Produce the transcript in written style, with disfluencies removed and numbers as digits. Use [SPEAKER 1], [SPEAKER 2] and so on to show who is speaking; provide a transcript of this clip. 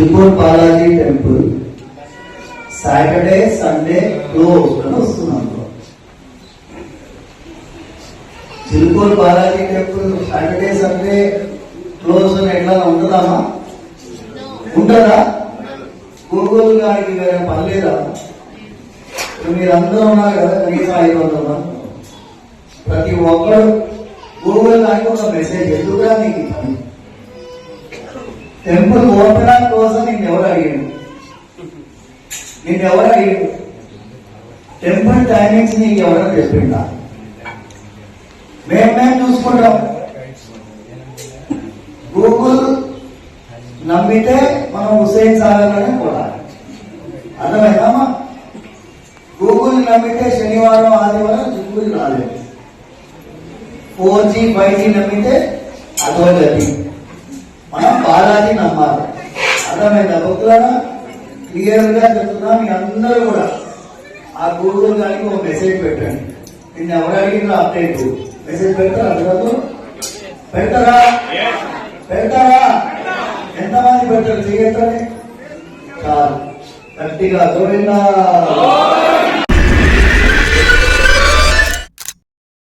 [SPEAKER 1] Chilukuru Balaji temple Saturday Sunday close అని వస్తున్నాం. Chilkur Balaji temple Saturday Sunday close అని ఎట్లా ఉంటుందమ్మా? ఉంటుందా? గూగుల్ గారికి వేరే పని లేదా? మీరు అందరూ ఉన్నారు కదా, కనీసం 500 మంది. ప్రతి ఒక్కరు గూగుల్ గారికి ఒక మెసేజ్, ఎందుకురా నీకు పని? టెంపుల్ ఓపెన్ కోసం నిన్నెవరు అడిగాడు? టెంపుల్ టైమింగ్స్ నీకు ఎవరైనా చెప్పిందా? మేము చూసుకుంటాం. గూగుల్ నమ్మితే మనం హుసేన్ సాగర్లోనే పోవాలి. అర్థమైందమ్మా? గూగుల్ నమ్మితే శనివారం ఆదివారం చిక్కులు రాలేదు. 4G 5G నమ్మితే అదో గతి. మనం బాలాజీ నమ్మాలి. అర్థమైందా? భక్తులారా, క్లియర్ గా చెప్తున్నా. మీ అందరూ కూడా ఆ గూగుల్ గారికి ఒక మెసేజ్ పెట్టండి. నిన్ను ఎవరు అడిగినా అప్డేట్ మెసేజ్ పెడతారా? పెడతారా? ఎంతమంది పెట్టారు? చేయటనే చాలు. గట్టిగా గోవిందా.